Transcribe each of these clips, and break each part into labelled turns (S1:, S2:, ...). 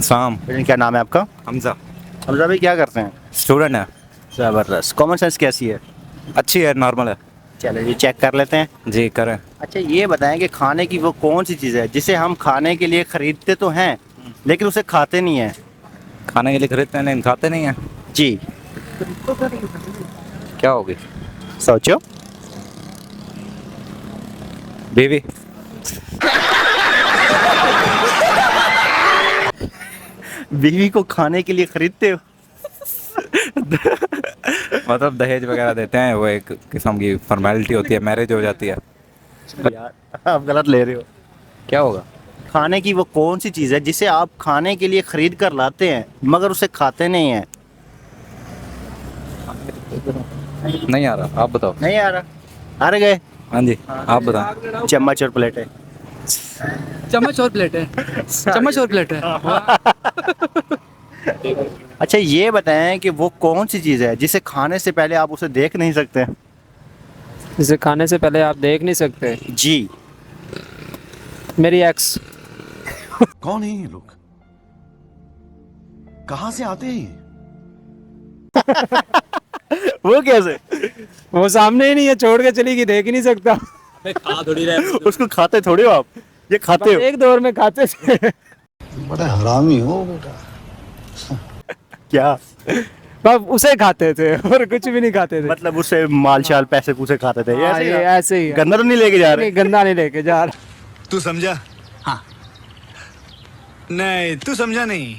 S1: साम।
S2: क्या नाम है आपका?
S1: हमजा।
S2: हमजा भाई क्या करते हैं?
S1: स्टूडेंट है।
S2: ज़बरदस्त। कॉमन सेंस कैसी है?
S1: अच्छी है, नॉर्मल है।
S2: चलो ये चेक कर लेते हैं।
S1: जी करें।
S2: अच्छा ये बताएं कि खाने की वो कौन सी चीज़ है जिसे हम खाने के लिए खरीदते तो हैं लेकिन उसे खाते नहीं हैं?
S1: खाने के लिए खरीदते हैं लेकिन खाते नहीं हैं।
S2: जी
S1: क्या होगी?
S2: सोचो।
S1: बीवी।
S2: बीवी को खाने के लिए खरीदते हो?
S1: मतलब दहेज वगैरह देते हैं, वो एक किस्म की फॉर्मेलिटी होती है, मैरिज हो जाती है।
S2: यार आप गलत ले रहे हो।
S1: क्या होगा?
S2: खाने की वो कौन सी चीज़ है जिसे आप खाने के लिए खरीद कर लाते हैं मगर उसे खाते नहीं हैं?
S1: नहीं आ रहा, आप बताओ।
S2: नहीं आ रहा? हार गए।
S1: हाँ जी, आप बताओ।
S2: चम्मच और प्लेट है।
S3: चम्मच और प्लेट है। चम्मच और प्लेट है।
S2: अच्छा ये बताएं कि वो कौन सी चीज़ है जिसे खाने से पहले आप उसे देख नहीं सकते?
S3: जिसे खाने से पहले आप देख नहीं सकते।
S2: जी।
S3: मेरी एक्स।
S4: कौन है ये लोग? कहां से आते हैं ये?
S2: वो कैसे?
S3: वो सामने ही नहीं है, छोड़ के चली गई, देख ही नहीं सकता।
S5: खा थोड़ी रहे।
S2: उसको खाते थोड़ी हो आप, ये खाते हो।
S3: एक दौर में खाते थे।
S4: बड़ा हरामी हो बेटा।
S2: क्या
S3: अब उसे खाते थे और कुछ भी नहीं खाते थे।
S2: मतलब उससे माल शाल पैसे पूसे खाते थे?
S3: हाँ, ये ऐसे ही है।
S2: गंदा तो नहीं लेके जा रहे?
S3: नहीं, गंदा नहीं लेके जा रहा।
S6: तू समझा? हाँ। नहीं तू समझा नहीं।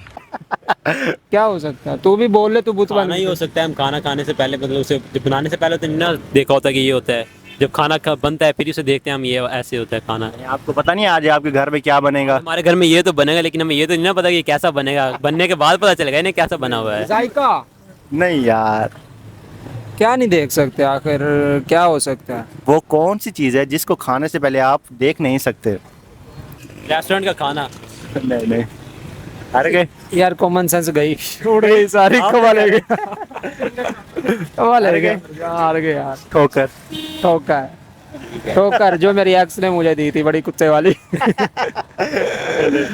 S3: क्या हो सकता है? तू भी बोल ले, तू बुत
S5: खाना ही हो सकता है। हम खाना खाने से पहले मतलब उसे जब बनाने से पहले तो नहीं ना देखा होता कि ये होता है। जब खाना बनता है फिर उसे देखते हैं हम, ये ऐसे होता है खाना।
S2: आपको पता नहीं आज आपके घर में क्या बनेगा?
S5: हमारे घर में ये तो बनेगा लेकिन हमें ये तो नहीं ना पता कि ये कैसा बनेगा। बनने के बाद पता चलेगा इन्हें कैसा बना हुआ है।
S3: जायका।
S2: नहीं यार।
S3: क्या नहीं देख सकते आखिर? क्या हो सकता है?
S2: वो कौन सी चीज़ है जिसको खाने से पहले आप देख नहीं सकते?
S5: रेस्टोरेंट का खाना।
S2: नहीं नहीं, हार गए।
S3: यार कॉमन सेंस गई, उड़ गई सारी। कमा ले गए, कमा ले गए, हार गए यार।
S2: ठोकर।
S3: ठोकर। ठोकर जो मेरी एक्स ने मुझे दी थी, बड़ी कुत्ते वाली।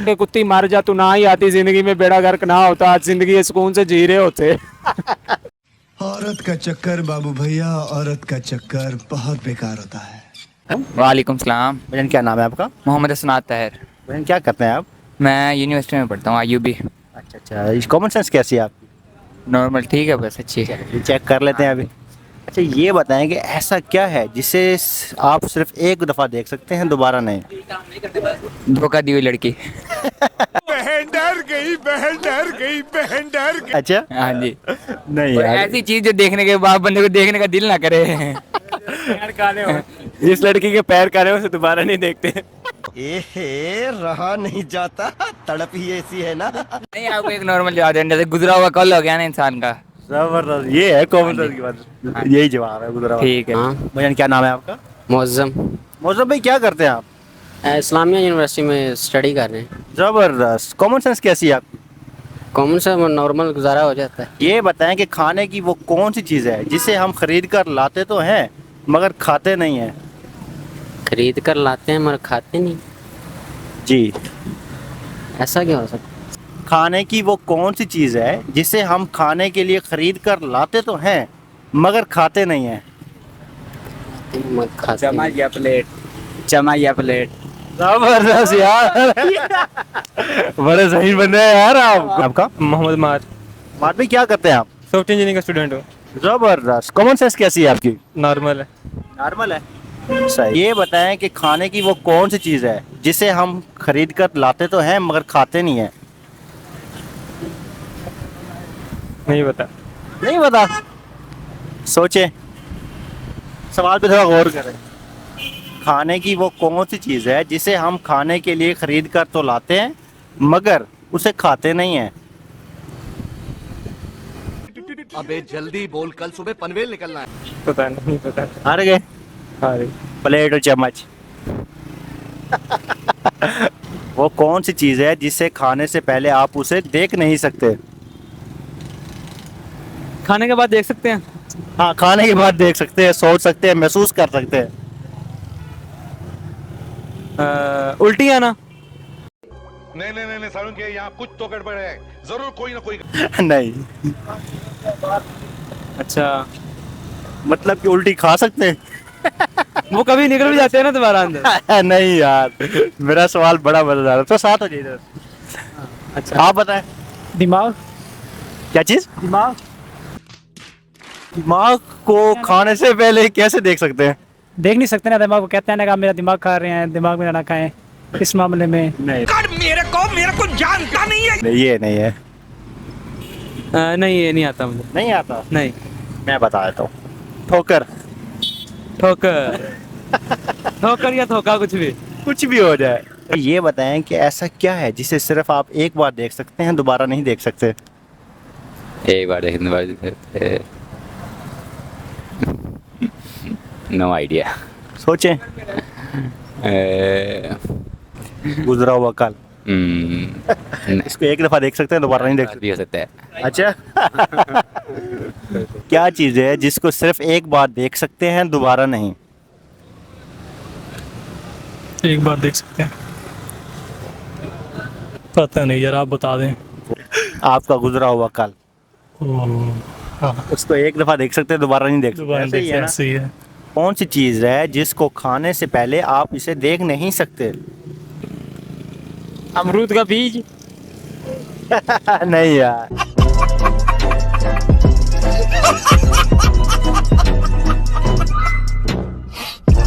S3: ये कुत्ती मर जा, तू ना ही आती जिंदगी में, बेड़ा गर्क ना होता, आज जिंदगी सुकून से जी रहे होते।
S4: औरत का चक्कर बाबू भैया, औरत का चक्कर बहुत बेकार होता है।
S7: वालेकुम सलाम।
S2: भजन क्या नाम है आपका?
S7: मोहम्मद असनाद ताहिर।
S2: भजन क्या करते हैं आप?
S7: मैं यूनिवर्सिटी में पढ़ता हूँ, आईयूबी।
S2: अच्छा अच्छा, इस कॉमन सेंस कैसी है आपकी?
S7: नॉर्मल ठीक है, बस अच्छी है।
S2: ये चेक कर लेते हैं अभी। अच्छा ये बताएं कि ऐसा क्या है जिसे आप सिर्फ एक दफ़ा देख सकते हैं, दोबारा नहीं?
S7: धोखा दी हुई लड़की।
S6: बहन डर गई, बहन डर गई, बहन डर गई।
S2: अच्छा
S7: हाँ जी।
S2: नहीं
S7: और
S2: यार,
S7: ऐसी चीज जो देखने के बाद बंदे को देखने का दिल ना करे।
S2: जिस लड़की के पैर काले हो उसे दोबारा नहीं देखते।
S4: एहे रहा नहीं जाता, तड़प ही ऐसी है ना।
S7: नहीं, आपको एक नॉर्मल जवाब देना, जैसे गुजरा हुआ कल हो गया ना इंसान का।
S2: जबरदस्त, ये है कॉमन सेंस की बात। यही जवाब है, गुजरा हुआ।
S7: ठीक है।
S2: भजन क्या नाम है आपका?
S3: मौजम।
S2: मौजूद भाई क्या करते हैं आप?
S3: इस्लामिया यूनिवर्सिटी में स्टडी कर रहे हैं।
S2: जबरदस्त। कॉमन सेंस कैसी है आपकी?
S3: कॉमन से नॉर्मल गुजारा हो जाता है।
S2: ये बताएं कि खाने की वो कौन सी चीज़ है जिसे हम खरीद कर लाते तो हैं मगर खाते नहीं हैं?
S3: खरीद कर लाते हैं मगर खाते नहीं,
S2: जी।
S3: ऐसा क्या हो सकता
S2: खाने की वो कौन सी चीज़ है जिसे हम खाने के लिए खरीद कर लाते तो हैं मगर खाते नहीं हैं?
S3: है? खाते नहीं।
S7: या प्लेट। चमा या प्लेट।
S2: जबरदस्त यार। बड़े सही बंदे हैं यार आप। आपका?
S3: मोहम्मद मार।
S2: मार भाई क्या करते हैं आप?
S3: सॉफ्ट इंजीनियरिंग का स्टूडेंट हो।
S2: जबरदस्त। कॉमन सेंस कैसी है आपकी?
S3: नॉर्मल है।
S2: नॉर्मल है। सही। ये बताएं कि खाने की वो कौन सी चीज़ है जिसे हम खरीद कर लाते तो हैं मगर खाते नहीं हैं?
S3: नहीं बता।
S2: नहीं बता? सोचे, सवाल पे थोड़ा गौर करें। खाने की वो कौन सी चीज़ है जिसे हम खाने के लिए खरीद कर तो लाते हैं मगर उसे खाते नहीं हैं?
S4: अबे जल्दी बोल, कल सुबह पनवेल निकलना है।
S3: पता नहीं पता।
S2: हार गए।
S3: अरे
S2: प्लेट और चम्मच। वो कौन सी चीज़ है जिसे खाने से पहले आप उसे देख नहीं सकते?
S3: खाने के बाद देख सकते हैं।
S2: हाँ, खाने के बाद देख सकते हैं, सोच सकते हैं, महसूस कर सकते हैं।
S3: उल्टी आना।
S6: नहीं नहीं नहीं सारुण के यहाँ कुछ तो गड़बड़ है, जरूर कोई ना कोई।
S2: नहीं,
S3: अच्छा,
S2: मतलब कि उल्टी खा सकते हैं?
S3: वो कभी निकल भी जाते हैं ना दोबारा अंदर।
S2: नहीं यार, मेरा सवाल बड़ा मजेदार है, तो साथ हो जाइए।
S3: अच्छा,
S2: आप बताएं।
S3: दिमाग।
S2: क्या चीज?
S3: दिमाग।
S2: दिमाग को खाने से पहले कैसे देख सकते हैं?
S3: देख नहीं सकते ना दिमाग को, कहते हैं ना कि आप मेरा दिमाग खा रहे हैं, दिमाग में ना खाएं। इस मामले में
S2: नहीं,
S6: मेरे को जानता नहीं है।
S2: नहीं ये नहीं है।
S3: नहीं, ये नहीं आता मुझे।
S2: नहीं आता?
S3: नहीं।
S2: मैं बता देता हूँ, ठोकर।
S3: ठोकर। ठोकर या धोखा, कुछ भी।
S2: कुछ भी हो जाए। ये बताएं कि ऐसा क्या है जिसे सिर्फ आप एक बार देख सकते हैं, दोबारा नहीं देख सकते?
S7: एक बार देखने बाद नो आइडिया।
S2: सोचें। गुजरा हुआ कल। इसको एक दफा देख सकते हैं, दोबारा नहीं देख सकते।
S7: भी हो सकता है।
S2: अच्छा। क्या चीज है जिसको सिर्फ एक बार देख सकते हैं, दोबारा नहीं?
S8: एक बार देख सकते हैं। पता नहीं यार, आप बता दें।
S2: आपका गुजरा हुआ कल।
S8: हाँ,
S2: उसको एक दफा देख सकते हैं, दोबारा नहीं देख
S8: दोबारा
S2: सकते। ऐसे ही है ना?
S8: ऐसे ही है।
S2: कौन सी चीज है जिसको खाने से पहले आप इसे देख नहीं सकते?
S3: अमरूद का बीज।
S2: नहीं यार।